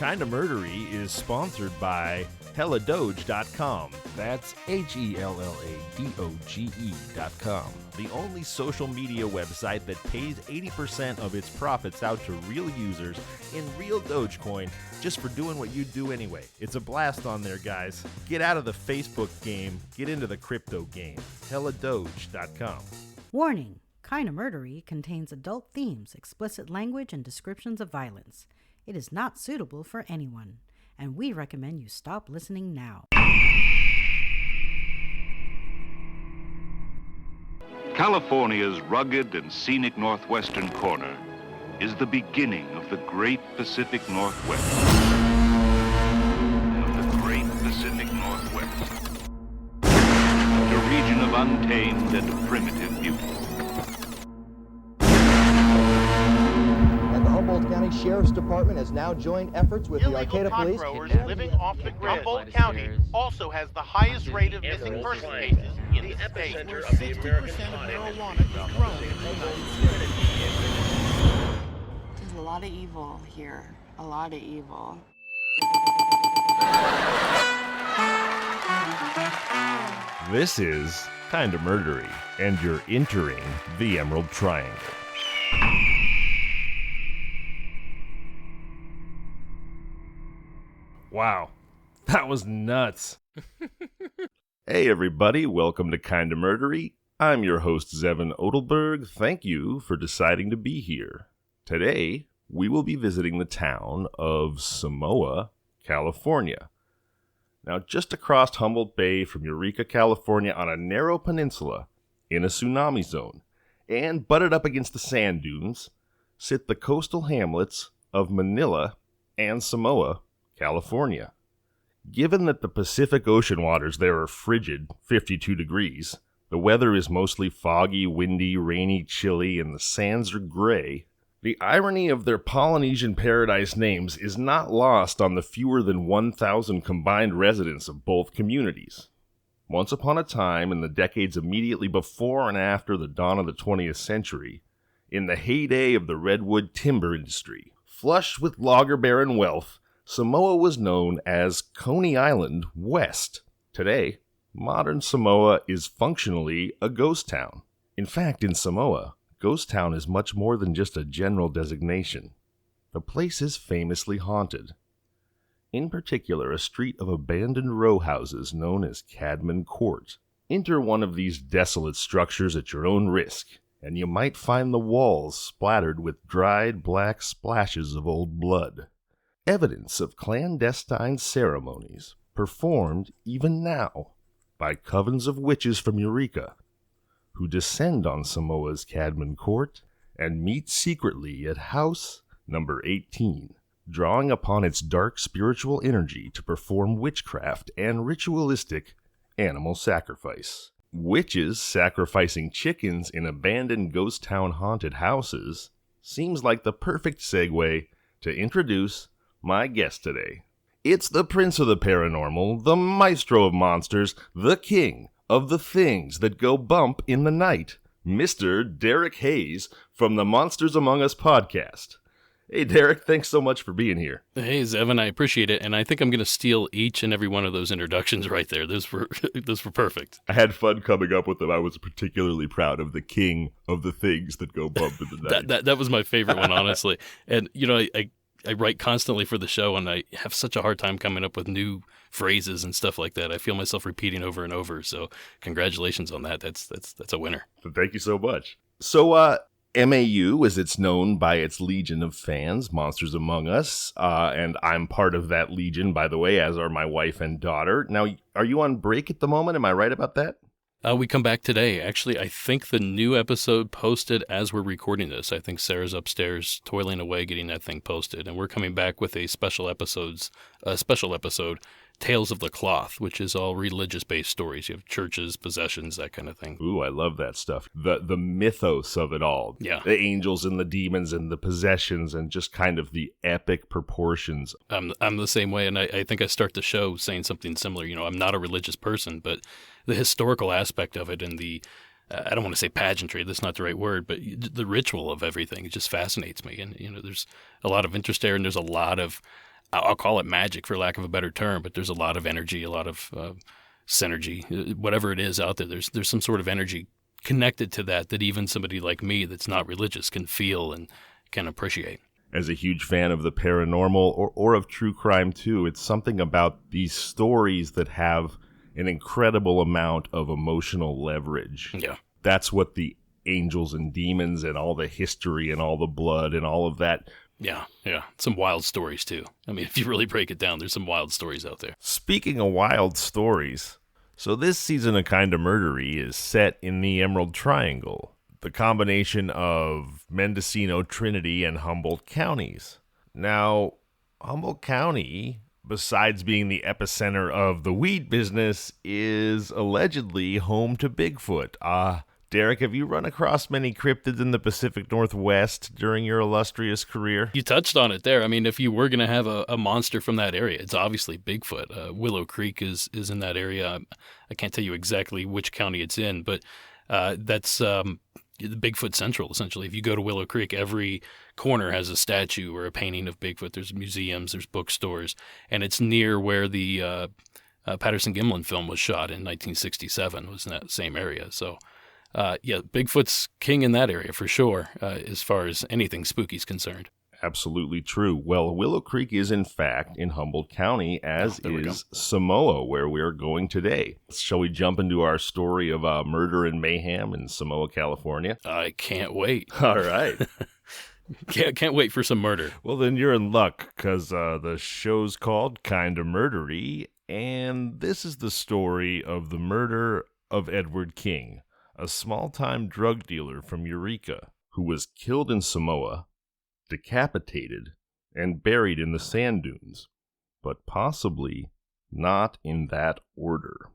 Kinda Murdery is sponsored by HellaDoge.com. That's HellaDoge.com. The only social media website that pays 80% of its profits out to real users in real Dogecoin just for doing what you do anyway. It's a blast on there, guys. Get out of the Facebook game. Get into the crypto game. HellaDoge.com. Warning. Kinda Murdery contains adult themes, explicit language, and descriptions of violence. It is not suitable for anyone, and we recommend you stop listening now. California's rugged and scenic northwestern corner is the beginning of the great Pacific Northwest. A region of untamed and primitive beauty. Humboldt County Sheriff's Department has now joined efforts with the Arcata Police. Growers living off the grid. Humboldt County also has the highest rate of missing person cases in the state, where 60% of marijuana is grown in the United States. There's a lot of evil here. A lot of evil. This is Kinda Murdery, and you're entering the Emerald Triangle. Wow, that was nuts. Hey everybody, welcome to Kinda Murdery. I'm your host Zevon Odelberg. Thank you for deciding to be here. Today, we will be visiting the town of Samoa, California. Now, just across Humboldt Bay from Eureka, California, on a narrow peninsula in a tsunami zone, and butted up against the sand dunes, sit the coastal hamlets of Manila and Samoa, California. Given that the Pacific Ocean waters there are frigid, 52 degrees, the weather is mostly foggy, windy, rainy, chilly, and the sands are gray, the irony of their Polynesian paradise names is not lost on the fewer than 1,000 combined residents of both communities. Once upon a time, in the decades immediately before and after the dawn of the 20th century, in the heyday of the redwood timber industry, flush with logger baron wealth, Samoa was known as Coney Island West. Today, modern Samoa is functionally a ghost town. In fact, in Samoa, ghost town is much more than just a general designation. The place is famously haunted. In particular, a street of abandoned row houses known as Cadman Court. Enter one of these desolate structures at your own risk, and you might find the walls splattered with dried black splashes of old blood. Evidence of clandestine ceremonies performed even now by covens of witches from Eureka, who descend on Samoa's Cadman Court and meet secretly at house number 18, drawing upon its dark spiritual energy to perform witchcraft and ritualistic animal sacrifice. Witches sacrificing chickens in abandoned ghost town haunted houses seems like the perfect segue to introduce my guest today. It's the prince of the paranormal, the maestro of monsters, the king of the things that go bump in the night, Mr. Derek Hayes from the Monsters Among Us podcast. Hey, Derek, thanks so much for being here. Hey, Zevon, I appreciate it, and I think I'm going to steal each and every one of those introductions right there. Those were perfect. I had fun coming up with them. I was particularly proud of the king of the things that go bump in the night. that was my favorite one, honestly. And, you know, I write constantly for the show, and I have such a hard time coming up with new phrases and stuff like that. I feel myself repeating over and over. So congratulations on that. That's a winner. Thank you so much. So MAU, as it's known by its legion of fans, Monsters Among Us, and I'm part of that legion, by the way, as are my wife and daughter. Now, are you on break at the moment? Am I right about that? We come back today. Actually, I think the new episode posted as we're recording this. I think Sarah's upstairs toiling away getting that thing posted, and we're coming back with a special episode, Tales of the Cloth, which is all religious-based stories. You have churches, possessions, that kind of thing. Ooh, I love that stuff. The mythos of it all. Yeah. The angels and the demons and the possessions and just kind of the epic proportions. I'm the same way, and I think I start the show saying something similar. You know, I'm not a religious person, but the historical aspect of it and the I don't want to say pageantry, that's not the right word, but the ritual of everything, it just fascinates me. And, you know, there's a lot of interest there, and there's a lot of I'll call it magic for lack of a better term, but there's a lot of energy, a lot of synergy, whatever it is out there. There's some sort of energy connected to that even somebody like me that's not religious can feel and can appreciate. As a huge fan of the paranormal or of true crime too, it's something about these stories that have an incredible amount of emotional leverage. Yeah. That's what the angels and demons and all the history and all the blood and all of that. Yeah. Some wild stories too. I mean, if you really break it down, there's some wild stories out there. Speaking of wild stories, so this season of Kinda Murdery is set in the Emerald Triangle, the combination of Mendocino, Trinity, and Humboldt counties. Now, Humboldt County, besides being the epicenter of the weed business, is allegedly home to Bigfoot. Derek, have you run across many cryptids in the Pacific Northwest during your illustrious career? You touched on it there. I mean, if you were going to have a monster from that area, it's obviously Bigfoot. Willow Creek is in that area. I can't tell you exactly which county it's in, but that's the Bigfoot Central, essentially. If you go to Willow Creek, every corner has a statue or a painting of Bigfoot. There's museums, there's bookstores, and it's near where the Patterson-Gimlin film was shot in 1967, was in that same area. So, Bigfoot's king in that area for sure, as far as anything spooky is concerned. Absolutely true. Well, Willow Creek is in fact in Humboldt County, as is Samoa, where we're going today. Shall we jump into our story of murder and mayhem in Samoa, California? I can't wait. All right. Can't wait for some murder. Well, then you're in luck, because the show's called Kinda Murdery, and this is the story of the murder of Edward King, a small-time drug dealer from Eureka, who was killed in Samoa, decapitated, and buried in the sand dunes, but possibly not in that order.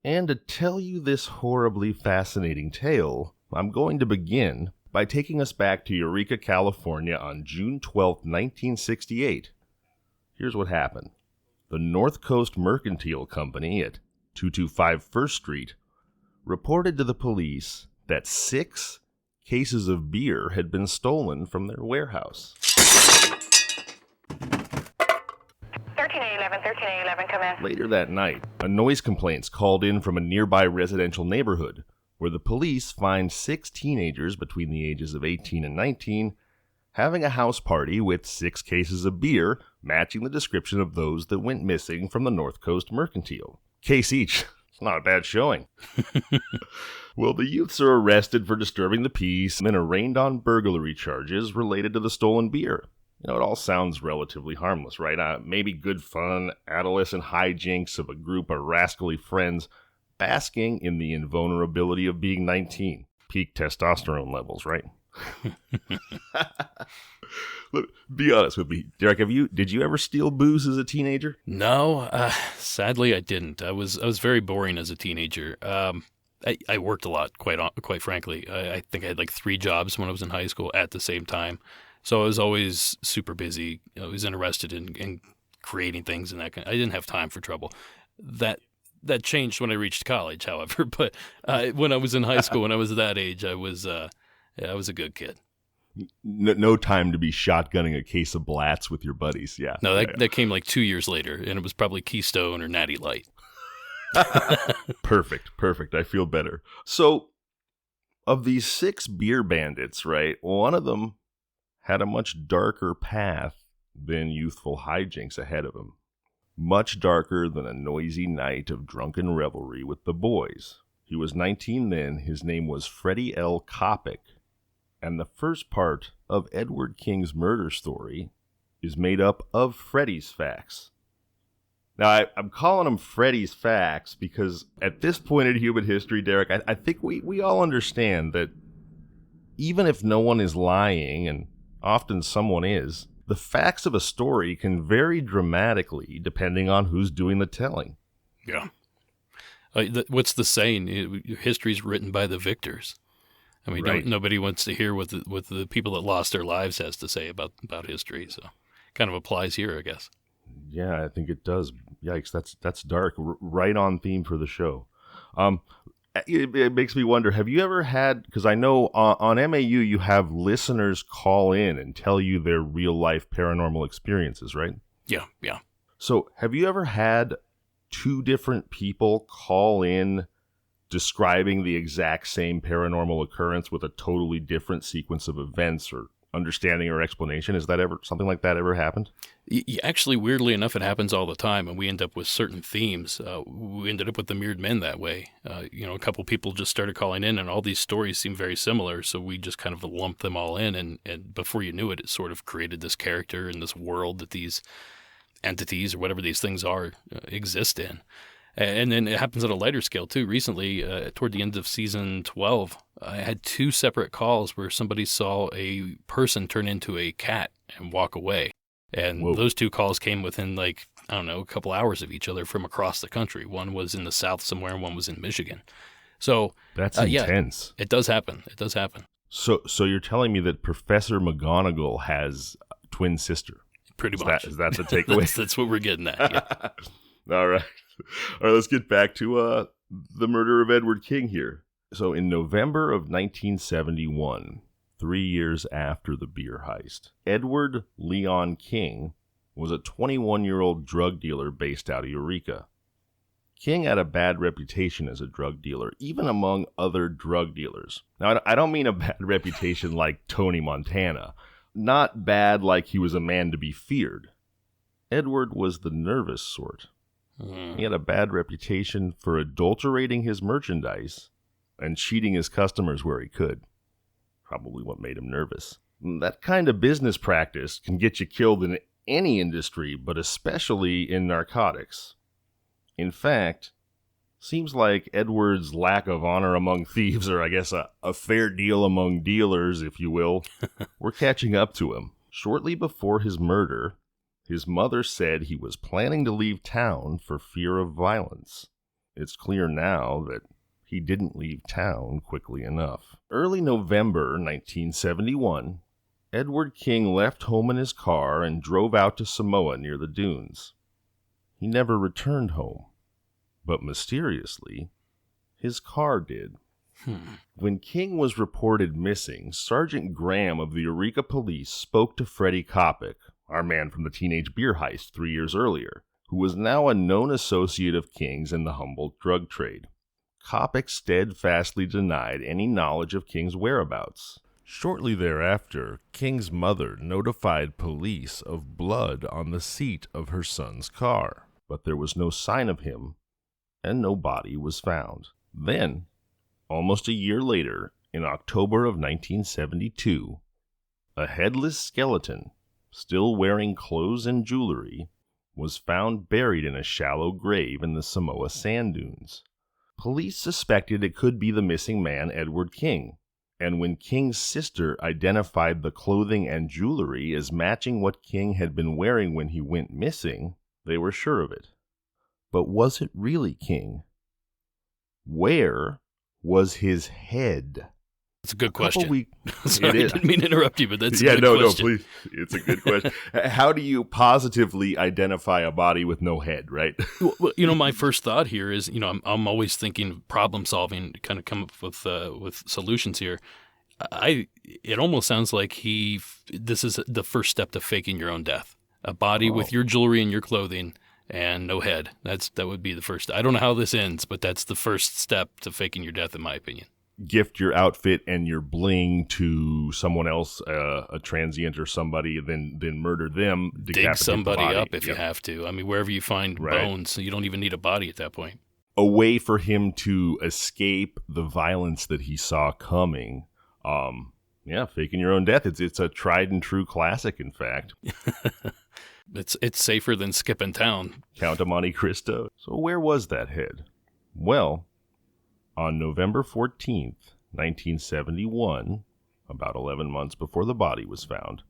And to tell you this horribly fascinating tale, I'm going to begin by taking us back to Eureka, California on June 12, 1968. Here's what happened. The North Coast Mercantile Company at 225 First Street reported to the police that 6 cases of beer had been stolen from their warehouse. 1311, come in. Later that night, a noise complaint called in from a nearby residential neighborhood, where the police find 6 teenagers between the ages of 18 and 19 having a house party with 6 cases of beer, matching the description of those that went missing from the North Coast Mercantile. Case each. It's not a bad showing. Well, the youths are arrested for disturbing the peace and then arraigned on burglary charges related to the stolen beer. You know, it all sounds relatively harmless, right? Maybe good fun, adolescent hijinks of a group of rascally friends basking in the invulnerability of being 19. Peak testosterone levels, right? Look, be honest with me, Derek. Did you ever steal booze as a teenager? No, sadly I didn't. I was very boring as a teenager. I worked a lot, quite frankly. I think I had like 3 jobs when I was in high school at the same time. So I was always super busy. I was interested in creating things and that kind. I didn't have time for trouble. That changed when I reached college, however. But when I was in high school, when I was that age, I was a good kid. No time to be shotgunning a case of Blatz with your buddies. Yeah. No, that came like 2 years later, and it was probably Keystone or Natty Light. Perfect. I feel better. So, of these 6 beer bandits, right, one of them had a much darker path than youthful hijinks ahead of him. Much darker than a noisy night of drunken revelry with the boys. He was 19 then. His name was Freddie L. Kopic. And the first part of Edward King's murder story is made up of Freddie's facts. Now, I'm calling them Freddie's facts because at this point in human history, Derek, I think we all understand that even if no one is lying, and often someone is, the facts of a story can vary dramatically depending on who's doing the telling. Yeah. What's the saying? History's written by the victors. I mean, right. Nobody wants to hear what the people that lost their lives has to say about history. So, kind of applies here, I guess. Yeah, I think it does. Yikes, that's dark. Right on theme for the show. It makes me wonder, have you ever had, because I know on MAU you have listeners call in and tell you their real life paranormal experiences, right? Yeah. So have you ever had two different people call in describing the exact same paranormal occurrence with a totally different sequence of events or understanding or explanation? Is that ever something like that ever happened? Actually, weirdly enough, it happens all the time, and we end up with certain themes. We ended up with the Mirrored Men that way. A couple people just started calling in, and all these stories seem very similar, so we just kind of lumped them all in, and before you knew it, it sort of created this character and this world that these entities or whatever these things are exist in. And then it happens at a lighter scale, too. Recently, toward the end of season 12, I had two separate calls where somebody saw a person turn into a cat and walk away. And Whoa. Those two calls came within, a couple hours of each other from across the country. One was in the South somewhere and one was in Michigan. So that's intense. Yeah, it does happen. So you're telling me that Professor McGonagall has a twin sister? Pretty much. Is that the takeaway? That's what we're getting at. Yeah. All right, let's get back to the murder of Edward King here. So in November of 1971, 3 years after the beer heist, Edward Leon King was a 21-year-old drug dealer based out of Eureka. King had a bad reputation as a drug dealer, even among other drug dealers. Now, I don't mean a bad reputation like Tony Montana. Not bad like he was a man to be feared. Edward was the nervous sort. He had a bad reputation for adulterating his merchandise and cheating his customers where he could. Probably what made him nervous. That kind of business practice can get you killed in any industry, but especially in narcotics. In fact, seems like Edward's lack of honor among thieves, or I guess a fair deal among dealers, if you will, were catching up to him. Shortly before his murder, his mother said he was planning to leave town for fear of violence. It's clear now that he didn't leave town quickly enough. Early November 1971, Edward King left home in his car and drove out to Samoa near the dunes. He never returned home, but mysteriously, his car did. When King was reported missing, Sergeant Graham of the Eureka Police spoke to Freddie Kopic, our man from the teenage beer heist 3 years earlier, who was now a known associate of King's in the Humboldt drug trade. Kopic steadfastly denied any knowledge of King's whereabouts. Shortly thereafter, King's mother notified police of blood on the seat of her son's car, but there was no sign of him, and no body was found. Then, almost a year later, in October of 1972, a headless skeleton, still wearing clothes and jewelry, was found buried in a shallow grave in the Samoa sand dunes. Police suspected it could be the missing man, Edward King, and when King's sister identified the clothing and jewelry as matching what King had been wearing when he went missing, they were sure of it. But was it really King? Where was his head? That's a good question. Sorry, I didn't mean to interrupt you, but that's a good question. No, please. It's a good question. How do you positively identify a body with no head, right? Well, my first thought here is, I'm always thinking problem solving, kind of come up with solutions here. It almost sounds like this is the first step to faking your own death. A body with your jewelry and your clothing and no head. That would be the first. I don't know how this ends, but that's the first step to faking your death, in my opinion. Gift your outfit and your bling to someone else, a transient or somebody, then murder them. Dig somebody up if you have to. I mean, wherever you find bones, you don't even need a body at that point. A way for him to escape the violence that he saw coming. Faking your own death. It's a tried and true classic, in fact. It's safer than skipping town. Count of Monte Cristo. So where was that head? Well, on November 14th, 1971, about 11 months before the body was found,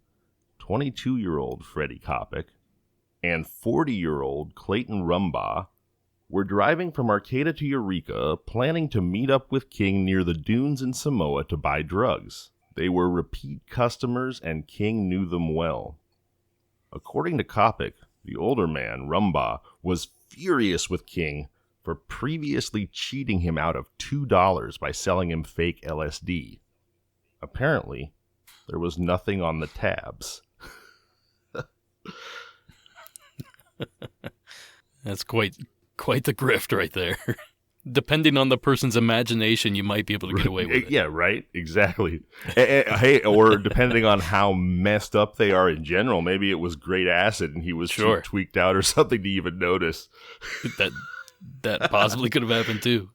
22-year-old Freddie Kopic and 40-year-old Clayton Rumbaugh were driving from Arcata to Eureka, planning to meet up with King near the dunes in Samoa to buy drugs. They were repeat customers, and King knew them well. According to Kopic, the older man, Rumbaugh, was furious with King for previously cheating him out of $2 by selling him fake LSD. Apparently, there was nothing on the tabs. That's quite the grift right there. Depending on the person's imagination, you might be able to get away with it. Yeah, right? Exactly. Hey, or depending on how messed up they are in general, maybe it was great acid and he was too tweaked out or something to even notice. That possibly could have happened too.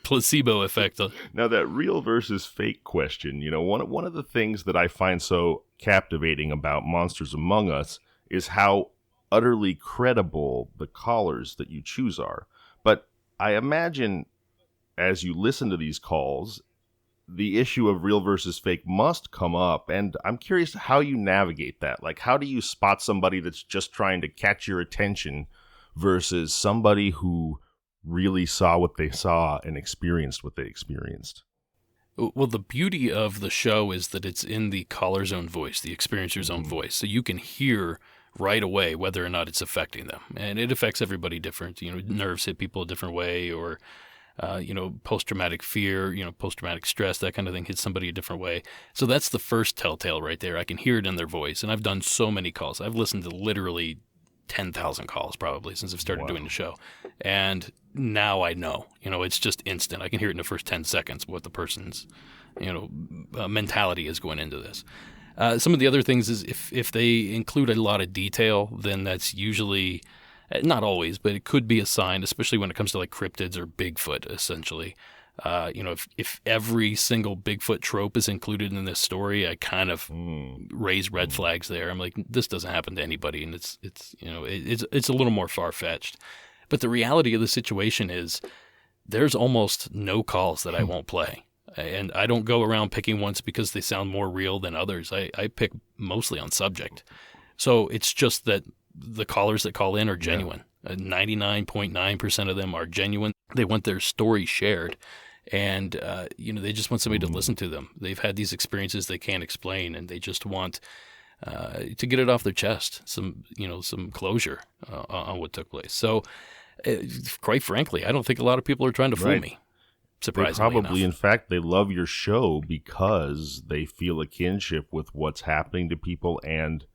Placebo effect. Now, that real versus fake question, one of the things that I find so captivating about Monsters Among Us is how utterly credible the callers that you choose are. But I imagine as you listen to these calls, the issue of real versus fake must come up. And I'm curious how you navigate that. Like, how do you spot somebody that's just trying to catch your attention versus somebody who really saw what they saw and experienced what they experienced? Well, the beauty of the show is that it's in the caller's own voice, the experiencer's own voice. So you can hear right away whether or not it's affecting them. And it affects everybody different. Nerves hit people a different way, or, post-traumatic fear, post-traumatic stress, that kind of thing hits somebody a different way. So that's the first telltale right there. I can hear it in their voice. And I've done so many calls. I've listened to literally 10,000 calls probably since I've started doing the show. And now I know, it's just instant. I can hear it in the first 10 seconds what the person's, mentality is going into this. Some of the other things is if they include a lot of detail, then that's usually, not always, but it could be a sign, especially when it comes to like cryptids or Bigfoot, essentially. If every single Bigfoot trope is included in this story, I kind of raise red flags there. I'm like, this doesn't happen to anybody, and it's a little more far-fetched. But the reality of the situation is there's almost no calls that I won't play. And I don't go around picking ones because they sound more real than others. I pick mostly on subject. So it's just that the callers that call in are genuine. 99.9% of them are genuine. They want their story shared. And, they just want somebody to listen to them. They've had these experiences they can't explain, and they just want to get it off their chest, some closure on what took place. So, quite frankly, I don't think a lot of people are trying to fool me. Surprisingly they probably, enough. In fact, they love your show because they feel a kinship with what's happening to people. And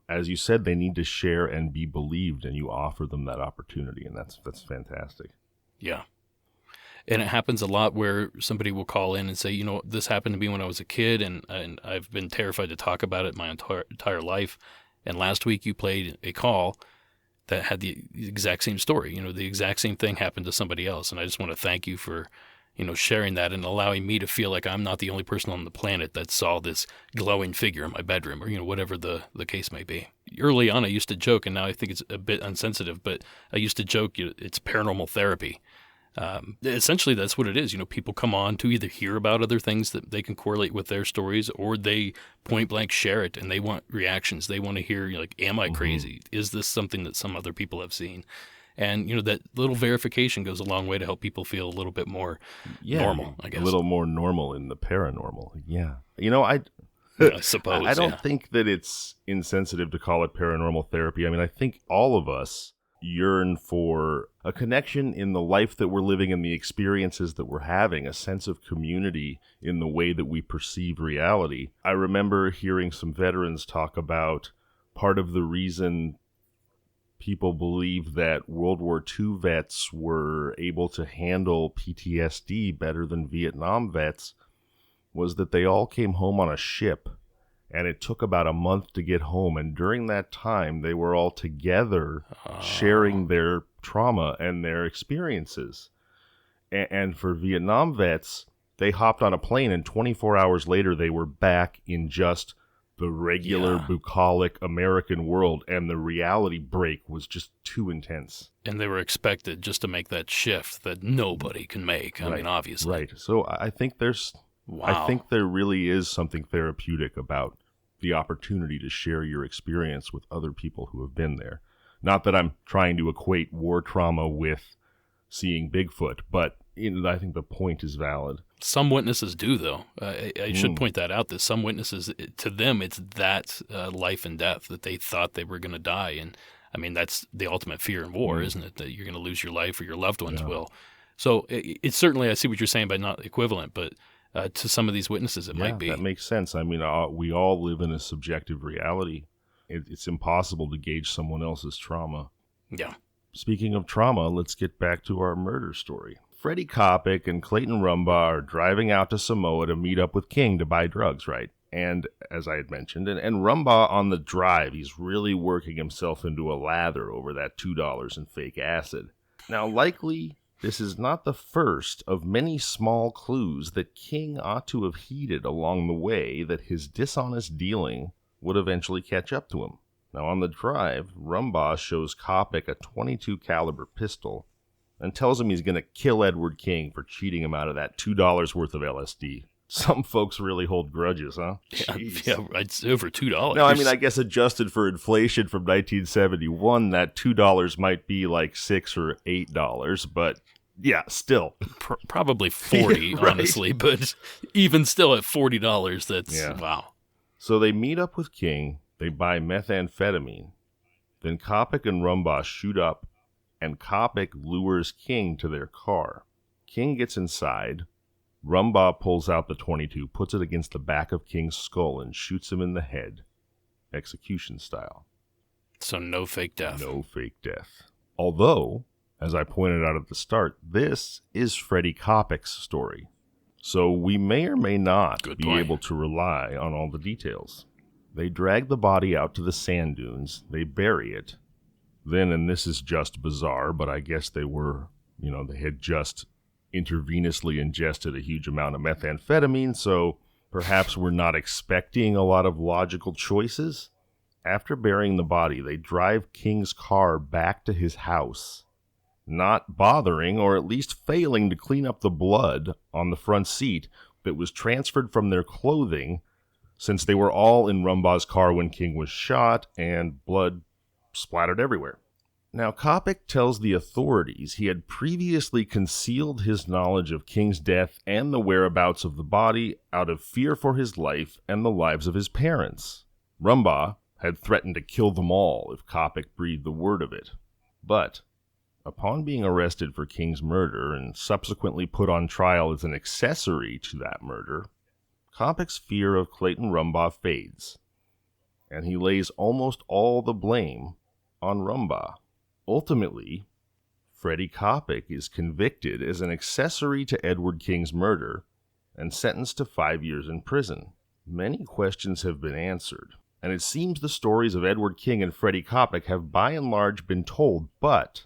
as you said, they need to share and be believed, and you offer them that opportunity. And that's fantastic. Yeah. And it happens a lot where somebody will call in and say, this happened to me when I was a kid, and I've been terrified to talk about it my entire life. And last week you played a call that had the exact same story. The exact same thing happened to somebody else. And I just want to thank you for, sharing that and allowing me to feel like I'm not the only person on the planet that saw this glowing figure in my bedroom, or, whatever the case may be. Early on, I used to joke, and now I think it's a bit insensitive, but I used to joke it's paranormal therapy. Essentially, that's what it is. People come on to either hear about other things that they can correlate with their stories, or they point blank share it, and they want reactions. They want to hear, like, am I crazy? Is this something that some other people have seen? And, that little verification goes a long way to help people feel a little bit more normal, I guess. A little more normal in the paranormal. Yeah. I suppose, I don't think that it's insensitive to call it paranormal therapy. I mean, I think all of us yearn for a connection in the life that we're living and the experiences that we're having, a sense of community in the way that we perceive reality. I remember hearing some veterans talk about part of the reason people believe that World War II vets were able to handle PTSD better than Vietnam vets was that they all came home on a ship. And it took about a month to get home. And during that time, they were all together sharing their trauma and their experiences. And for Vietnam vets, they hopped on a plane, and 24 hours later, they were back in just the regular, bucolic American world. And the reality break was just too intense. And they were expected just to make that shift that nobody can make. I mean, obviously. Right. So I think I think there really is something therapeutic about the opportunity to share your experience with other people who have been there. Not that I'm trying to equate war trauma with seeing Bigfoot, but I think the point is valid. Some witnesses do, though. I should point that out, that some witnesses, to them, it's that life and death, that they thought they were going to die. And, I mean, that's the ultimate fear in war, isn't it? That you're going to lose your life or your loved ones will. So it's certainly, I see what you're saying by not equivalent, but to some of these witnesses, it might be. That makes sense. I mean, we all live in a subjective reality. It's impossible to gauge someone else's trauma. Yeah. speaking of trauma, let's get back to our murder story. Freddie Kopic and Clayton Rumbaugh are driving out to Samoa to meet up with King to buy drugs, right? And as I had mentioned, and Rumbaugh on the drive, he's really working himself into a lather over that $2 in fake acid. Now, likely, this is not the first of many small clues that King ought to have heeded along the way that his dishonest dealing would eventually catch up to him. Now, on the drive, Rumbaugh shows Kopic a .22 caliber pistol and tells him he's going to kill Edward King for cheating him out of that $2 worth of LSD. Some folks really hold grudges, huh? Yeah, it's over $2. No, I mean, I guess adjusted for inflation from 1971, that $2 might be like $6 or $8, but yeah, still. Probably 40, right? Honestly, but even still at $40, that's, wow. So they meet up with King, they buy methamphetamine, then Kopic and Rumbaugh shoot up, and Kopic lures King to their car. King gets inside. Rumbaugh pulls out the .22, puts it against the back of King's skull, and shoots him in the head, execution style. So no fake death. No fake death. Although, as I pointed out at the start, this is Freddie Kopic's story. So we may or may not be able to rely on all the details. They drag the body out to the sand dunes. They bury it. Then, and this is just bizarre, but I guess they were, they had just intravenously ingested a huge amount of methamphetamine, so perhaps we're not expecting a lot of logical choices. After burying the body, they drive King's car back to his house, not bothering or at least failing to clean up the blood on the front seat that was transferred from their clothing, since they were all in Rumbaugh's car when King was shot and blood splattered everywhere. Now, Kopic tells the authorities he had previously concealed his knowledge of King's death and the whereabouts of the body out of fear for his life and the lives of his parents. Rumbaugh had threatened to kill them all if Kopic breathed the word of it. But, upon being arrested for King's murder and subsequently put on trial as an accessory to that murder, Kopic's fear of Clayton Rumbaugh fades, and he lays almost all the blame on Rumbaugh. Ultimately, Freddie Kopic is convicted as an accessory to Edward King's murder and sentenced to 5 years in prison. Many questions have been answered, and it seems the stories of Edward King and Freddie Kopic have by and large been told, but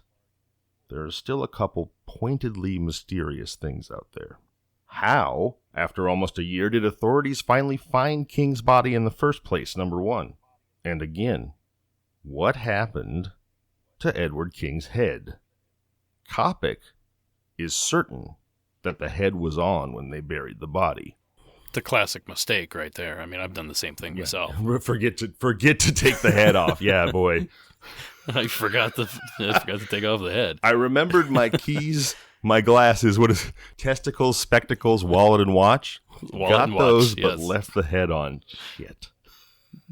there are still a couple pointedly mysterious things out there. How, after almost a year, did authorities finally find King's body in the first place, number one? And again, what happened to Edward King's head? Kopic is certain that the head was on when they buried the body. The classic mistake right there. I mean, I've done the same thing myself. Forget to take the head off. Yeah, boy. I forgot to take off the head. I remembered my keys, my glasses, testicles, spectacles, wallet, and watch. Got those, but left the head on. Shit.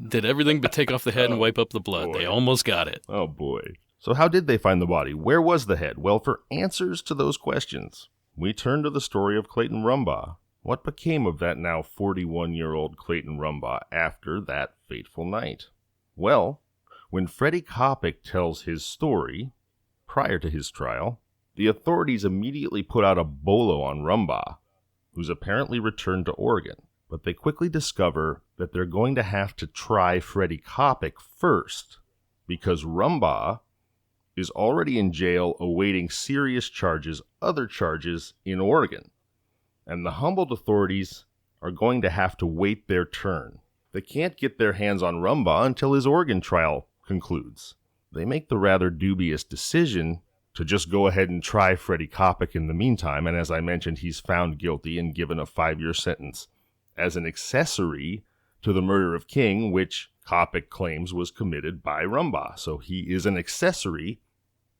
Did everything but take off the head and wipe up the blood. Boy. They almost got it. Oh, boy. So how did they find the body? Where was the head? Well, for answers to those questions, we turn to the story of Clayton Rumbaugh. What became of that now 41-year-old Clayton Rumbaugh after that fateful night? Well, when Freddie Kopic tells his story, prior to his trial, the authorities immediately put out a bolo on Rumbaugh, who's apparently returned to Oregon. But they quickly discover that they're going to have to try Freddie Kopic first, because Rumbaugh is already in jail awaiting serious charges, other charges in Oregon. And the Humboldt authorities are going to have to wait their turn. They can't get their hands on Rumbaugh until his Oregon trial concludes. They make the rather dubious decision to just go ahead and try Freddie Kopic in the meantime, and as I mentioned, he's found guilty and given a 5-year sentence as an accessory to the murder of King, which Kopic claims was committed by Rumbaugh. So he is an accessory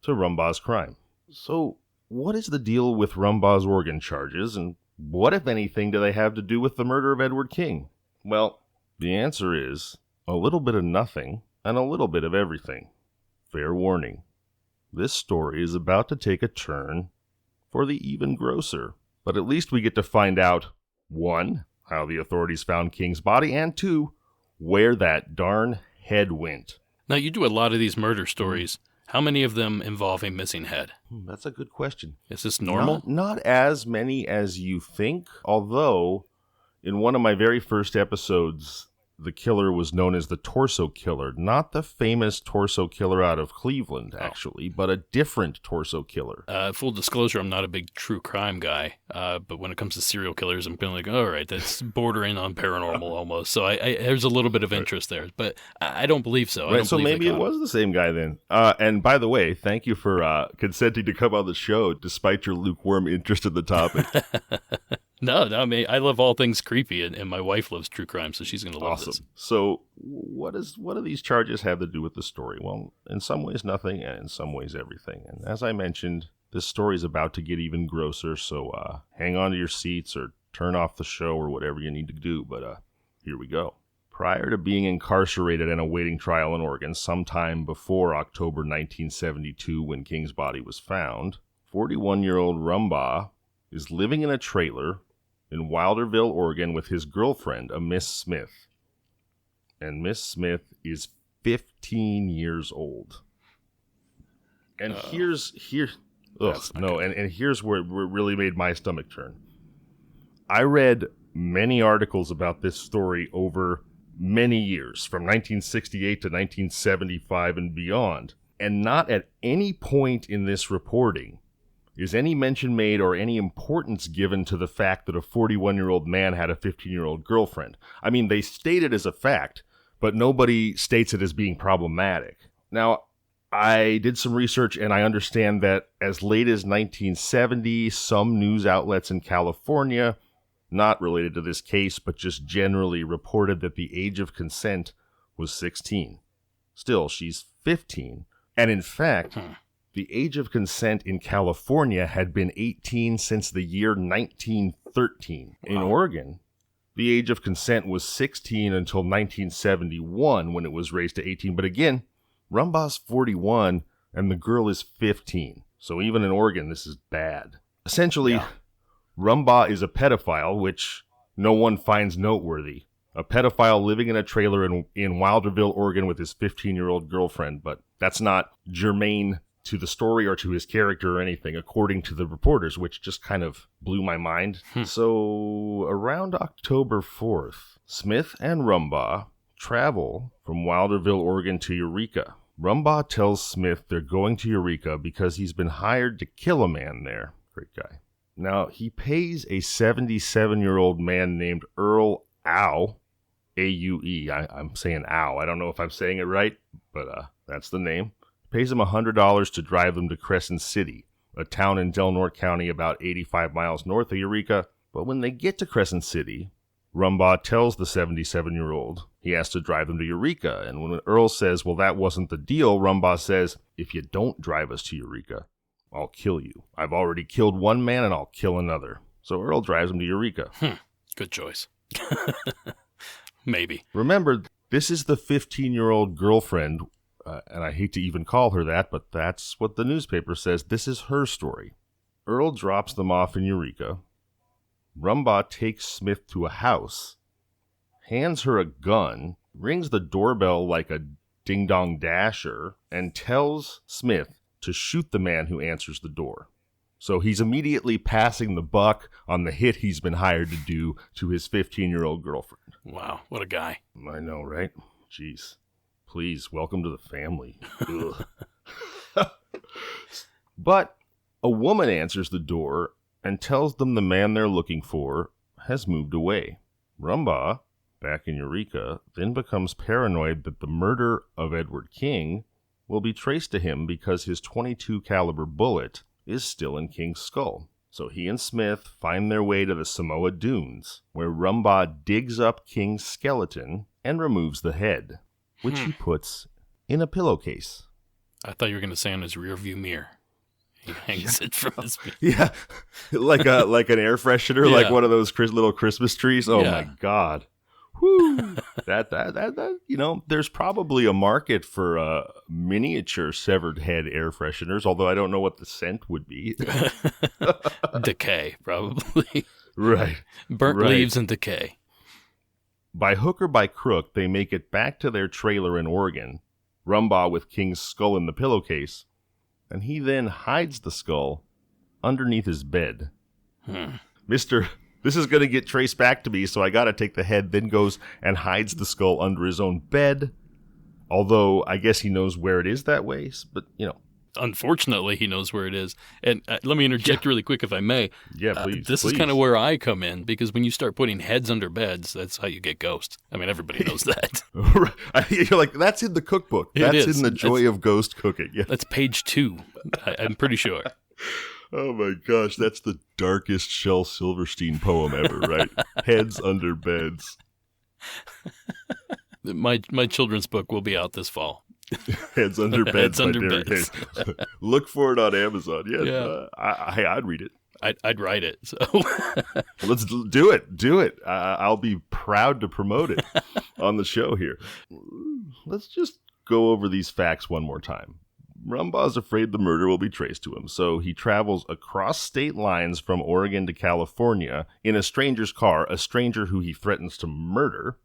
to Rumbaugh's crime. So what is the deal with Rumbaugh's Oregon charges, and what, if anything, do they have to do with the murder of Edward King? Well, the answer is a little bit of nothing and a little bit of everything. Fair warning. This story is about to take a turn for the even grosser. But at least we get to find out, 1, how the authorities found King's body, and 2, where that darn head went. Now, you do a lot of these murder stories. How many of them involve a missing head? That's a good question. Is this normal? Not as many as you think, although in one of my very first episodes, the killer was known as the Torso Killer. Not the famous Torso Killer out of Cleveland, actually, but a different Torso Killer. Full disclosure, I'm not a big true crime guy, but when it comes to serial killers, I'm kind of like, all right, that's bordering on paranormal almost. So there's a little bit of interest there, but I don't believe so. I don't so believe maybe it was the same guy then. And by the way, thank you for consenting to come on the show, despite your lukewarm interest in the topic. No, I mean, I love all things creepy, and my wife loves true crime, so she's going to love this. So what do these charges have to do with the story? Well, in some ways nothing, and in some ways everything. And as I mentioned, this story is about to get even grosser, so hang on to your seats or turn off the show or whatever you need to do, but here we go. Prior to being incarcerated and awaiting trial in Oregon, sometime before October 1972 when King's body was found, 41-year-old Rumbaugh is living in a trailer in Wilderville, Oregon, with his girlfriend, a Miss Smith. And Miss Smith is 15 years old. And here's where it really made my stomach turn. I read many articles about this story over many years, from 1968 to 1975 and beyond. And not at any point in this reporting is any mention made or any importance given to the fact that a 41-year-old man had a 15-year-old girlfriend. I mean, they state it as a fact, but nobody states it as being problematic. Now, I did some research, and I understand that as late as 1970, some news outlets in California, not related to this case, but just generally reported that the age of consent was 16. Still, she's 15. And in fact, the age of consent in California had been 18 since the year 1913. Wow. In Oregon, the age of consent was 16 until 1971 when it was raised to 18. But again, Rumbaugh's 41 and the girl is 15. So even in Oregon, this is bad. Essentially, Rumbaugh is a pedophile, which no one finds noteworthy. A pedophile living in a trailer in Wilderville, Oregon with his 15-year-old girlfriend. But that's not germane to the story or to his character or anything, according to the reporters, which just kind of blew my mind. So around October 4th, Smith and Rumbaugh travel from Wilderville, Oregon to Eureka. Rumbaugh tells Smith they're going to Eureka because he's been hired to kill a man there. Great guy. Now, he pays a 77-year-old man named Earl Au, A-U-E. I'm saying Au. I don't know if I'm saying it right, but that's the name. Pays him $100 to drive them to Crescent City, a town in Delnor County about 85 miles north of Eureka. But when they get to Crescent City, Rumbaugh tells the 77-year-old he has to drive them to Eureka. And when Earl says, well, that wasn't the deal, Rumbaugh says, if you don't drive us to Eureka, I'll kill you. I've already killed one man and I'll kill another. So Earl drives him to Eureka. Good choice. Maybe. Remember, this is the 15-year-old girlfriend, and I hate to even call her that, but that's what the newspaper says. This is her story. Earl drops them off in Eureka. Rumbaugh takes Smith to a house, hands her a gun, rings the doorbell like a ding-dong dasher, and tells Smith to shoot the man who answers the door. So he's immediately passing the buck on the hit he's been hired to do to his 15-year-old girlfriend. Wow, what a guy. I know, right? Jeez. Please, welcome to the family. But a woman answers the door and tells them the man they're looking for has moved away. Rumbaugh, back in Eureka, then becomes paranoid that the murder of Edward King will be traced to him because his .22 caliber bullet is still in King's skull. So he and Smith find their way to the Samoa Dunes, where Rumbaugh digs up King's skeleton and removes the head, which he puts in a pillowcase. I thought you were going to say on his rearview mirror. He hangs it from his mirror. Yeah, like an air freshener, like one of those little Christmas trees. Oh my God. Whoo! that you know, there's probably a market for miniature severed head air fresheners, although I don't know what the scent would be. Decay, probably. Right. Burnt leaves and decay. By hook or by crook, they make it back to their trailer in Oregon, Rumbaugh with King's skull in the pillowcase, and he then hides the skull underneath his bed. This is going to get traced back to me, so I got to take the head, then goes and hides the skull under his own bed. Although, I guess he knows where it is that way, but, Unfortunately, he knows where it is. And let me interject really quick, if I may. Yeah, please. This is kind of where I come in, because when you start putting heads under beds, that's how you get ghosts. I mean, everybody knows that. You're like, that's in the cookbook. That's in the Joy of Ghost Cooking. Yeah. That's page 2, I'm pretty sure. Oh my gosh, that's the darkest Shel Silverstein poem ever, right? Heads under beds. My children's book will be out this fall. Heads under beds. Heads under beds. Look for it on Amazon. Yeah. I'd read it. I'd write it. So let's do it. I'll be proud to promote it on the show here. Let's just go over these facts one more time. Rumbaugh's afraid the murder will be traced to him, so he travels across state lines from Oregon to California in a stranger's car, a stranger who he threatens to murder.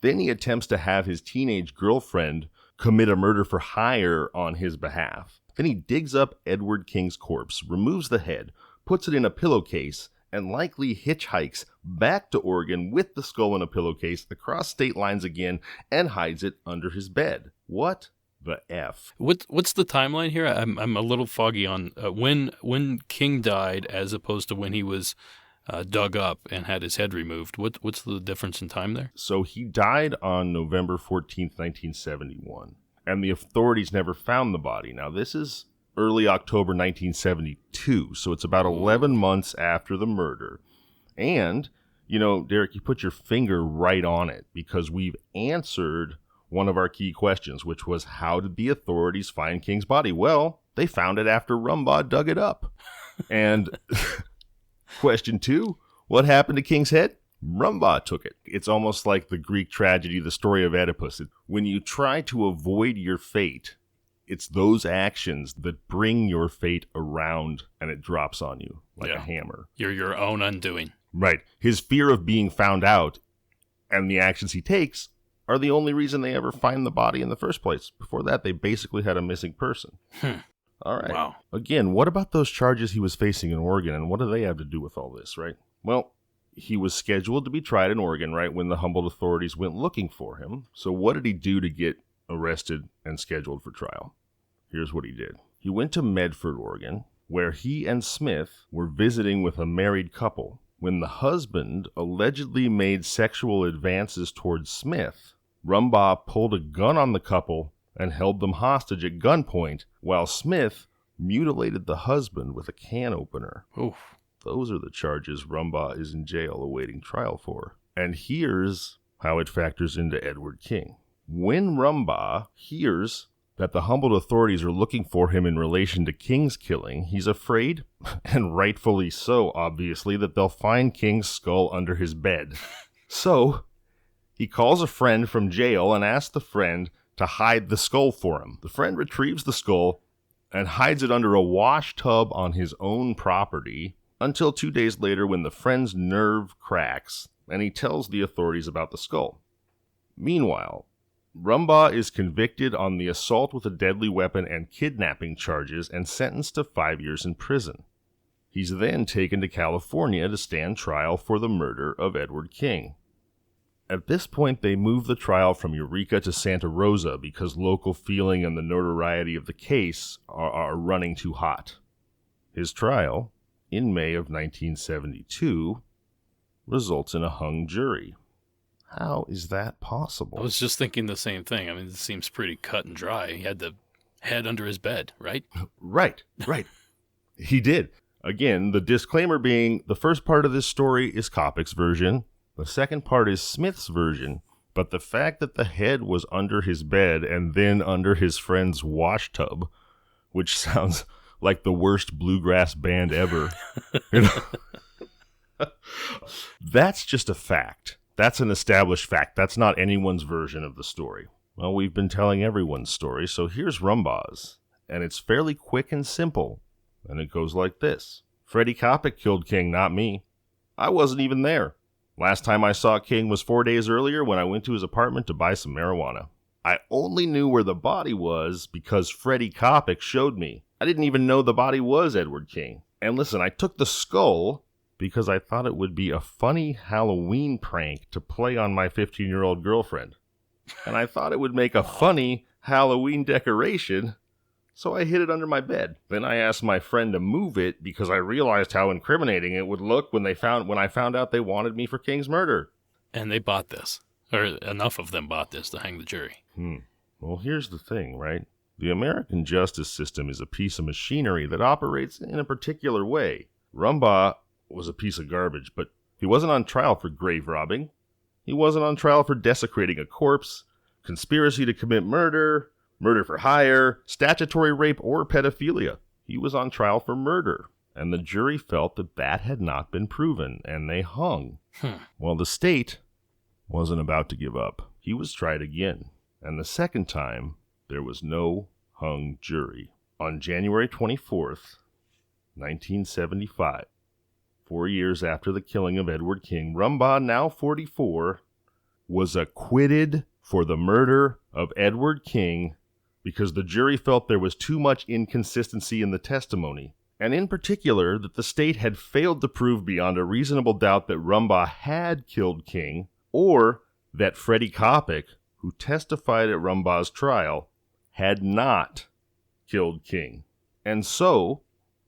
Then he attempts to have his teenage girlfriend commit a murder for hire on his behalf. Then he digs up Edward King's corpse, removes the head, puts it in a pillowcase, and likely hitchhikes back to Oregon with the skull in a pillowcase, across state lines again, and hides it under his bed. What the F? What's the timeline here? I'm a little foggy on when King died as opposed to when he was dug up and had his head removed. What's the difference in time there? So he died on November 14th, 1971, and the authorities never found the body. Now, this is early October 1972, so it's about 11 months after the murder. And, Derek, you put your finger right on it, because we've answered one of our key questions, which was, how did the authorities find King's body? Well, they found it after Rumbaugh dug it up. And question 2, what happened to King's head? Rumbaugh took it. It's almost like the Greek tragedy, the story of Oedipus. When you try to avoid your fate, it's those actions that bring your fate around, and it drops on you like a hammer. You're your own undoing. Right. His fear of being found out and the actions he takes are the only reason they ever find the body in the first place. Before that, they basically had a missing person. All right. Wow. Again, what about those charges he was facing in Oregon, and what do they have to do with all this, right? Well, he was scheduled to be tried in Oregon, right, when the Humboldt authorities went looking for him. So what did he do to get arrested and scheduled for trial? Here's what he did. He went to Medford, Oregon, where he and Smith were visiting with a married couple. When the husband allegedly made sexual advances towards Smith, Rumbaugh pulled a gun on the couple and held them hostage at gunpoint, while Smith mutilated the husband with a can opener. Oof. Those are the charges Rumbaugh is in jail awaiting trial for. And here's how it factors into Edward King. When Rumbaugh hears that the Humboldt authorities are looking for him in relation to King's killing, he's afraid, and rightfully so, obviously, that they'll find King's skull under his bed. So he calls a friend from jail and asks the friend to hide the skull for him. The friend retrieves the skull and hides it under a wash tub on his own property until 2 days later, when the friend's nerve cracks and he tells the authorities about the skull. Meanwhile, Rumbaugh is convicted on the assault with a deadly weapon and kidnapping charges and sentenced to 5 years in prison. He's then taken to California to stand trial for the murder of Edward King. At this point, they move the trial from Eureka to Santa Rosa because local feeling and the notoriety of the case are running too hot. His trial, in May of 1972, results in a hung jury. How is that possible? I was just thinking the same thing. I mean, it seems pretty cut and dry. He had the head under his bed, right? Right. He did. Again, the disclaimer being, the first part of this story is Kopic's version. The second part is Smith's version. But the fact that the head was under his bed and then under his friend's wash tub, which sounds like the worst bluegrass band ever, that's just a fact. That's an established fact. That's not anyone's version of the story. Well, we've been telling everyone's story, so here's Rumbaugh's. And it's fairly quick and simple. And it goes like this. Freddie Kopic killed King, not me. I wasn't even there. Last time I saw King was 4 days earlier when I went to his apartment to buy some marijuana. I only knew where the body was because Freddie Kopic showed me. I didn't even know the body was Edward King. And listen, I took the skull because I thought it would be a funny Halloween prank to play on my 15-year-old girlfriend. And I thought it would make a funny Halloween decoration, so I hid it under my bed. Then I asked my friend to move it because I realized how incriminating it would look when I found out they wanted me for King's murder. And they bought this, or enough of them bought this to hang the jury. Well, here's the thing, right? The American justice system is a piece of machinery that operates in a particular way. Rumbaugh was a piece of garbage, but he wasn't on trial for grave robbing. He wasn't on trial for desecrating a corpse, conspiracy to commit murder, murder for hire, statutory rape, or pedophilia. He was on trial for murder, and the jury felt that had not been proven, and they hung. Well, the state wasn't about to give up. He was tried again, and the second time, there was no hung jury. On January 24th, 1975, 4 years after the killing of Edward King, Rumbaugh, now 44, was acquitted for the murder of Edward King because the jury felt there was too much inconsistency in the testimony, and in particular that the state had failed to prove beyond a reasonable doubt that Rumbaugh had killed King, or that Freddie Kopic, who testified at Rumbaugh's trial, had not killed King. And so,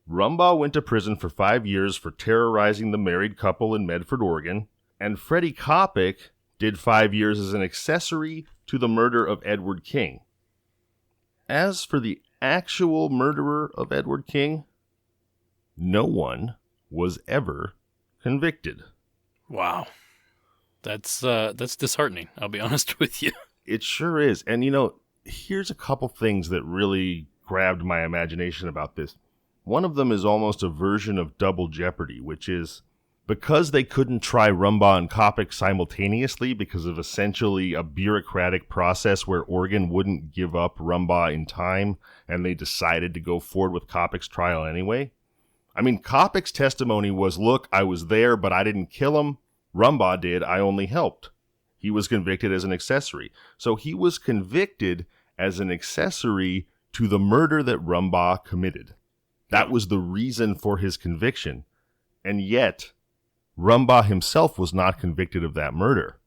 Rumbaugh went to prison for 5 years for terrorizing the married couple in Medford, Oregon, and Freddie Kopic did 5 years as an accessory to the murder of Edward King. As for the actual murderer of Edward King, no one was ever convicted. Wow. That's disheartening, I'll be honest with you. It sure is. And here's a couple things that really grabbed my imagination about this. One of them is almost a version of Double Jeopardy, which is because they couldn't try Rumbaugh and Kopic simultaneously because of essentially a bureaucratic process where Oregon wouldn't give up Rumbaugh in time, and they decided to go forward with Kopic's trial anyway. I mean, Kopic's testimony was, look, I was there, but I didn't kill him. Rumbaugh did, I only helped. He was convicted as an accessory. So he was convicted as an accessory to the murder that Rumbaugh committed. That was the reason for his conviction. And yet, Rumbaugh himself was not convicted of that murder.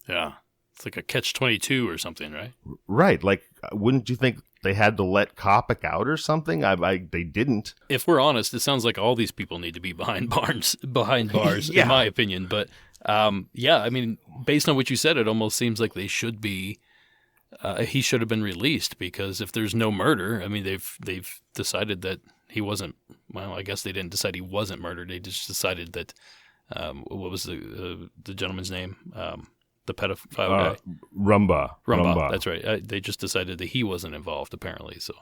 Yeah. It's like a catch-22 or something, right? Right. Like, wouldn't you think they had to let Kopic out or something? They didn't. If we're honest, it sounds like all these people need to be behind bars, Yeah. in my opinion. But, yeah, I mean, based on what you said, it almost seems like they should be, he should have been released, because if there's no murder, I mean, they've decided that he wasn't, well, I guess they didn't decide he wasn't murdered. They just decided that, what was the gentleman's name? The pedophile guy? Rumbaugh. That's right. They just decided that he wasn't involved, apparently. So,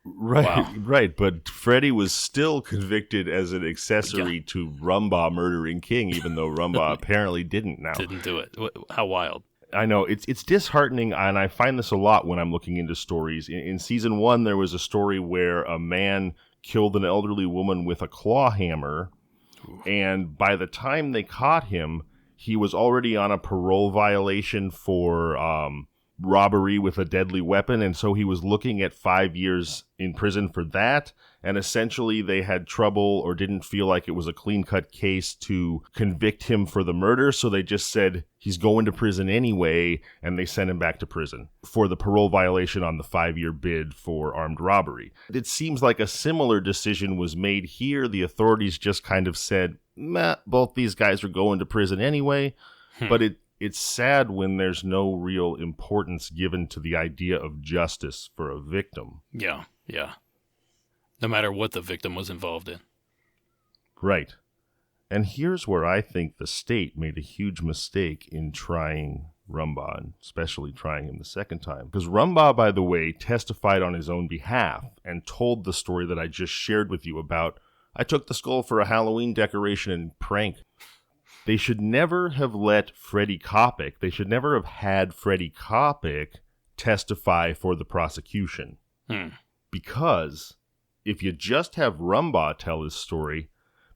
right, wow. Right. But Freddie was still convicted as an accessory to Rumbaugh murdering King, even though Rumbaugh apparently didn't now. Didn't do it. How wild. I know. It's disheartening, and I find this a lot when I'm looking into stories. In season 1, there was a story where a man killed an elderly woman with a claw hammer, and by the time they caught him, he was already on a parole violation for robbery with a deadly weapon, and so he was looking at 5 years in prison for that, and essentially they had trouble or didn't feel like it was a clean-cut case to convict him for the murder, so they just said he's going to prison anyway, and they sent him back to prison for the parole violation on the 5-year bid for armed robbery. It seems like a similar decision was made here. The authorities just kind of said, meh, both these guys are going to prison anyway, but it's sad when there's no real importance given to the idea of justice for a victim. Yeah. No matter what the victim was involved in. Right. And here's where I think the state made a huge mistake in trying Rumbaugh, and especially trying him the second time. Because Rumbaugh, by the way, testified on his own behalf and told the story that I just shared with you about, I took the skull for a Halloween decoration and prank. They should never have let Freddie Kopic, they should never have had Freddie Kopic testify for the prosecution. Because if you just have Rumbaugh tell his story,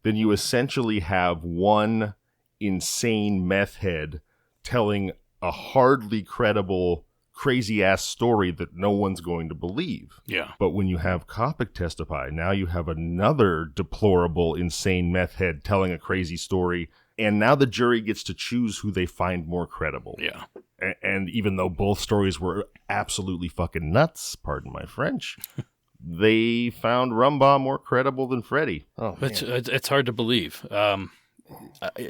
then you essentially have one insane meth head telling a hardly credible crazy-ass story that no one's going to believe. Yeah. But when you have Kopic testify, now you have another deplorable, insane meth head telling a crazy story, and now the jury gets to choose who they find more credible. Yeah. And even though both stories were absolutely fucking nuts, pardon my French, they found Rumbaugh more credible than Freddie. Oh, man. It's hard to believe. The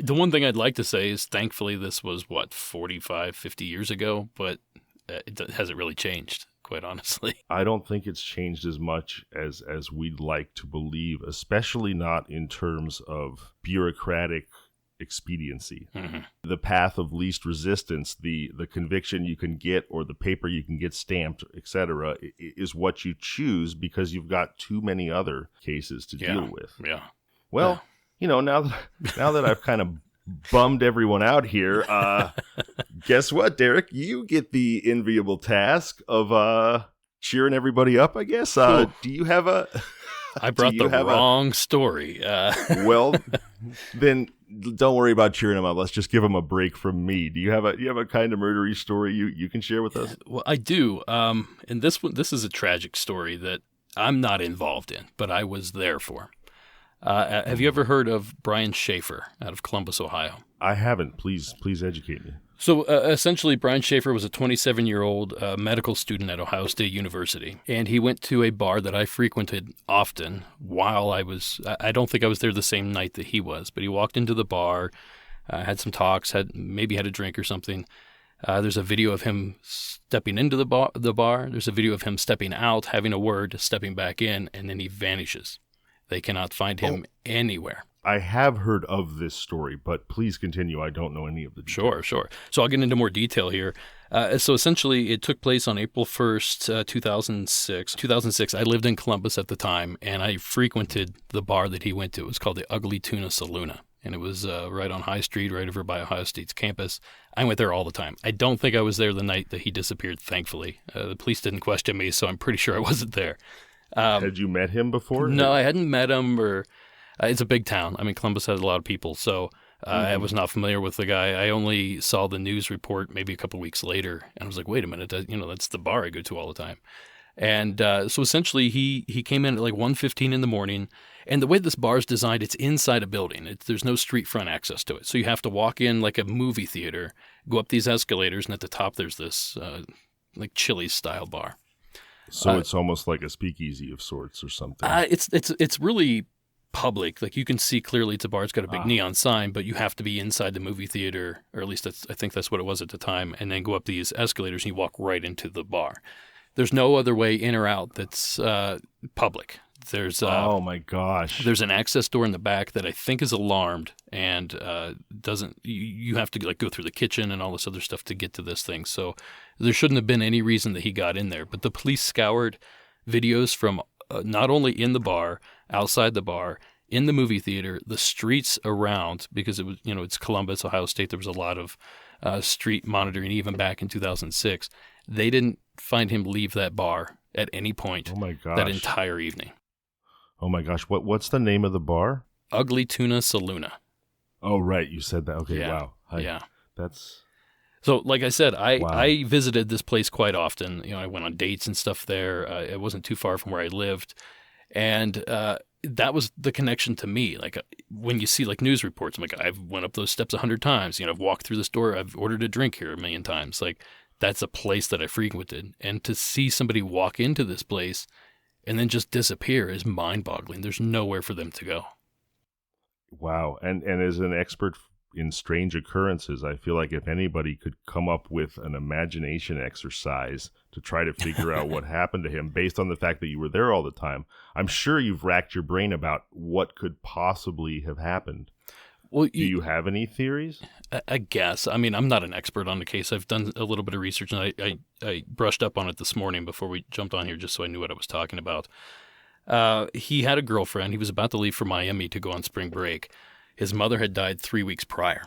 one thing I'd like to say is thankfully this was, 45, 50 years ago, but it hasn't really changed, quite honestly. I don't think it's changed as much as we'd like to believe, especially not in terms of bureaucratic expediency. Mm-hmm. The path of least resistance, the conviction you can get or the paper you can get stamped, etc., is what you choose because you've got too many other cases to deal with. Yeah. Well, now that I've kind of bummed everyone out here, guess what, Derek? You get the enviable task of cheering everybody up, I guess. Do you have a... I brought the wrong story. Well, then don't worry about cheering them up. Let's just give them a break from me. Do you have a Kinda Murdery story you can share with us? Well, I do. And this is a tragic story that I'm not involved in, but I was there for. Have you ever heard of Brian Schaefer out of Columbus, Ohio? I haven't. Please educate me. So essentially, Brian Schaefer was a 27-year-old medical student at Ohio State University, and he went to a bar that I frequented often while I don't think I was there the same night that he was, but he walked into the bar, had some talks, maybe had a drink or something. There's a video of him stepping into the bar. There's a video of him stepping out, having a word, stepping back in, and then he vanishes. They cannot find him anywhere. I have heard of this story, but please continue. I don't know any of the details. Sure. So I'll get into more detail here. So essentially, it took place on April 1st, 2006. I lived in Columbus at the time, and I frequented the bar that he went to. It was called the Ugly Tuna Saloona, and it was right on High Street, right over by Ohio State's campus. I went there all the time. I don't think I was there the night that he disappeared, thankfully. The police didn't question me, so I'm pretty sure I wasn't there. Had you met him before? No, I hadn't met him, or it's a big town. I mean, Columbus has a lot of people, so I was not familiar with the guy. I only saw the news report maybe a couple of weeks later, and I was like, wait a minute, that's the bar I go to all the time. And so essentially, he came in at like 1:15 in the morning, and the way this bar is designed, it's inside a building. There's no street front access to it, so you have to walk in like a movie theater, go up these escalators, and at the top there's this like Chili's style bar. So it's almost like a speakeasy of sorts or something. It's really public. Like you can see clearly it's a bar. It's got a big neon sign, but you have to be inside the movie theater, or at least I think that's what it was at the time, and then go up these escalators and you walk right into the bar. There's no other way in or out that's public. There's oh my gosh. There's an access door in the back that I think is alarmed and doesn't. You have to like go through the kitchen and all this other stuff to get to this thing. So there shouldn't have been any reason that he got in there. But the police scoured videos from not only in the bar, outside the bar, in the movie theater, the streets around, because it was it's Columbus, Ohio State. There was a lot of street monitoring even back in 2006. They didn't find him leave that bar at any point. Oh my gosh. That entire evening. Oh my gosh, what's the name of the bar? Ugly Tuna Saloona. Oh right, you said that. Okay, yeah. Wow. Yeah. That's so. Like I said, I visited this place quite often. I went on dates and stuff there. It wasn't too far from where I lived, and that was the connection to me. Like when you see like news reports, I'm like, I've went up those steps 100 times. I've walked through the store. I've ordered a drink here 1 million times. Like that's a place that I frequented, and to see somebody walk into this place and then just disappear is mind-boggling. There's nowhere for them to go. Wow. And as an expert in strange occurrences, I feel like if anybody could come up with an imagination exercise to try to figure out what happened to him based on the fact that you were there all the time, I'm sure you've racked your brain about what could possibly have happened. Well, do you have any theories? I guess. I mean, I'm not an expert on the case. I've done a little bit of research, and I brushed up on it this morning before we jumped on here just so I knew what I was talking about. He had a girlfriend. He was about to leave for Miami to go on spring break. His mother had died 3 weeks prior.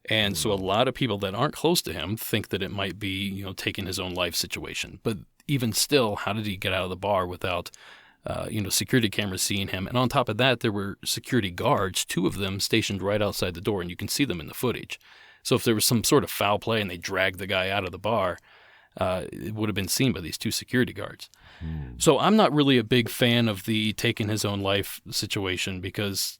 And so a lot of people that aren't close to him think that it might be, taking his own life situation. But even still, how did he get out of the bar without security cameras seeing him? And on top of that, there were security guards, 2 of them stationed right outside the door, and you can see them in the footage. So if there was some sort of foul play and they dragged the guy out of the bar, it would have been seen by these two security guards. So I'm not really a big fan of the taking his own life situation, because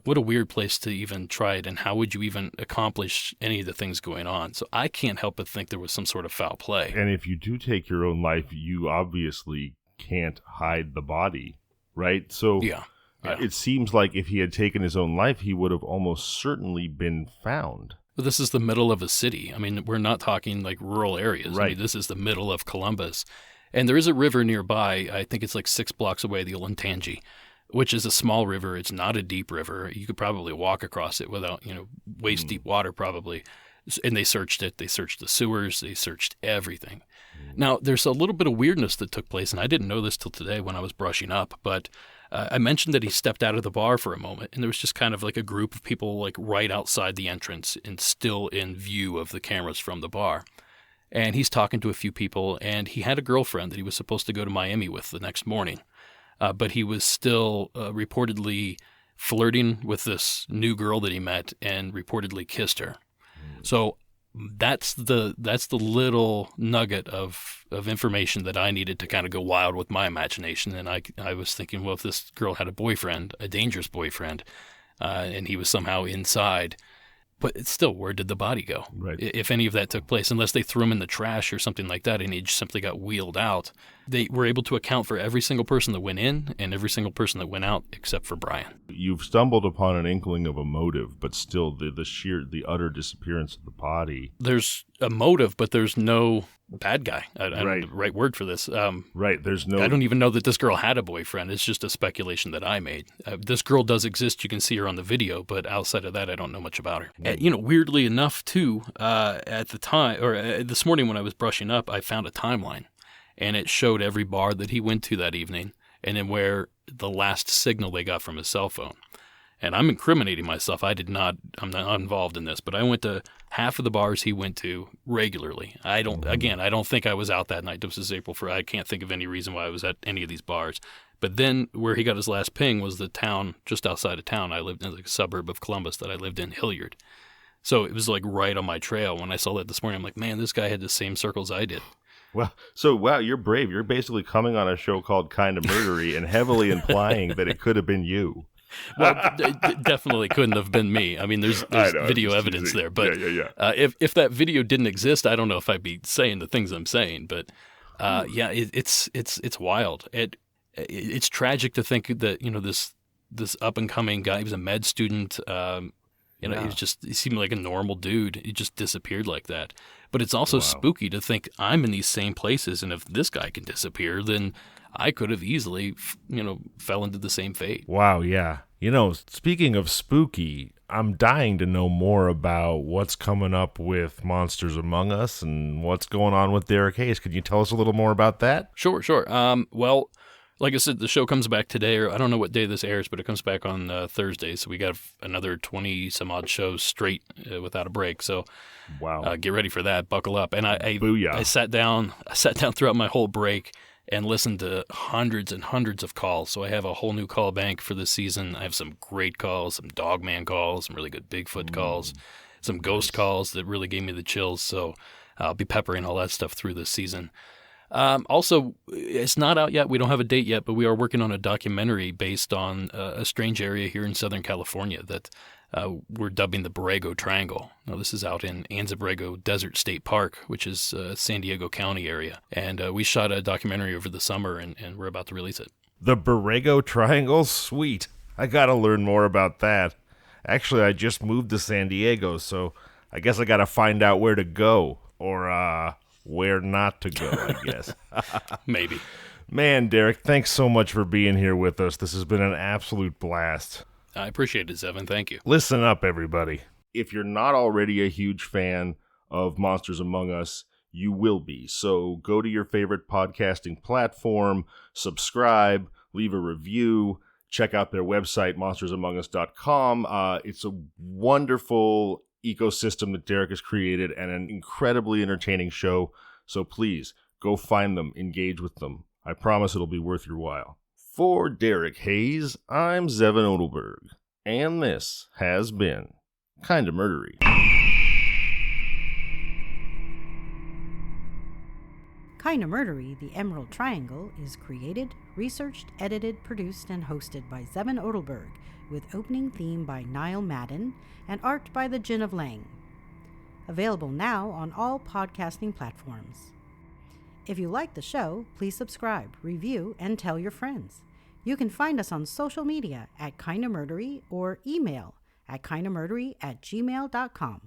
what a weird place to even try it, and how would you even accomplish any of the things going on? So I can't help but think there was some sort of foul play. And if you do take your own life, you obviously can't hide the body, right? So Yeah. It seems like if he had taken his own life, he would have almost certainly been found. But this is the middle of a city. I mean, we're not talking like rural areas. Right. I mean, this is the middle of Columbus. And there is a river nearby. I think it's like 6 blocks away, the Olentangy, which is a small river. It's not a deep river. You could probably walk across it without, waist deep water probably. And they searched it. They searched the sewers. They searched everything. Now, there's a little bit of weirdness that took place, and I didn't know this till today when I was brushing up, but I mentioned that he stepped out of the bar for a moment, and there was just kind of like a group of people like right outside the entrance and still in view of the cameras from the bar. And he's talking to a few people, and he had a girlfriend that he was supposed to go to Miami with the next morning, but he was still reportedly flirting with this new girl that he met and reportedly kissed her. So that's the little nugget of information that I needed to kind of go wild with my imagination. And I was thinking, well, if this girl had a boyfriend, a dangerous boyfriend, and he was somehow inside, but it's still, where did the body go? Right. If any of that took place, unless they threw him in the trash or something like that and he just simply got wheeled out. They were able to account for every single person that went in and every single person that went out except for Brian. You've stumbled upon an inkling of a motive, but still the utter disappearance of the body. There's a motive, but there's no bad guy. I don't Right. know the right word for this. Right. There's no. I don't even know that this girl had a boyfriend. It's just a speculation that I made. This girl does exist. You can see her on the video, but outside of that, I don't know much about her. Weirdly enough, too, at the time, or this morning when I was brushing up, I found a timeline, and it showed every bar that he went to that evening, and then where the last signal they got from his cell phone. And I'm incriminating myself. I'm not involved in this, but I went to half of the bars he went to regularly. I don't think I was out that night. This is April 1st. I can't think of any reason why I was at any of these bars. But then where he got his last ping was the town just outside of town. I lived in like a suburb of Columbus that I lived in, Hilliard. So it was like right on my trail. When I saw that this morning, I'm like, man, this guy had the same circles I did. Well, wow, you're brave. You're basically coming on a show called Kinda Murdery and heavily implying that it could have been you. Well, it definitely couldn't have been me. I mean, there's video evidence there. But if that video didn't exist, I don't know if I'd be saying the things I'm saying. But it's wild. It's tragic to think that this up and coming guy. He was a med student. He seemed like a normal dude. He just disappeared like that. But it's also spooky to think I'm in these same places, and if this guy can disappear, then I could have easily, fell into the same fate. Wow, yeah. Speaking of spooky, I'm dying to know more about what's coming up with Monsters Among Us and what's going on with Derek Hayes. Could you tell us a little more about that? Sure. Well, like I said, the show comes back today, or I don't know what day this airs, but it comes back on Thursday. So we got another 20 some odd shows straight without a break. So wow, get ready for that. Buckle up. And Booyah. I sat down throughout my whole break and listened to hundreds and hundreds of calls. So I have a whole new call bank for this season. I have some great calls, some Dogman calls, some really good Bigfoot calls, some ghost calls that really gave me the chills. So I'll be peppering all that stuff through this season. Also, it's not out yet. We don't have a date yet, but we are working on a documentary based on a strange area here in Southern California that we're dubbing the Borrego Triangle. Now, this is out in Anza-Borrego Desert State Park, which is San Diego County area. And we shot a documentary over the summer, and we're about to release it. The Borrego Triangle? Sweet. I got to learn more about that. Actually, I just moved to San Diego, so I guess I got to find out where to go, or where not to go, I guess. Maybe. Man, Derek, thanks so much for being here with us. This has been an absolute blast. I appreciate it, Zevon. Thank you. Listen up, everybody. If you're not already a huge fan of Monsters Among Us, you will be. So go to your favorite podcasting platform, subscribe, leave a review, check out their website, monstersamongus.com. It's a wonderful ecosystem that Derek has created and an incredibly entertaining show. So please, go find them, engage with them. I promise it'll be worth your while. For Derek Hayes, I'm Zevon Odelberg, and this has been Kinda Murdery. Kinda Murdery, The Emerald Triangle is created, researched, edited, produced, and hosted by Zevon Odelberg, with opening theme by Niall Madden and art by the Gin of Lang. Available now on all podcasting platforms. If you like the show, please subscribe, review, and tell your friends. You can find us on social media at Kinda Murdery or email at kindamurdery@gmail.com.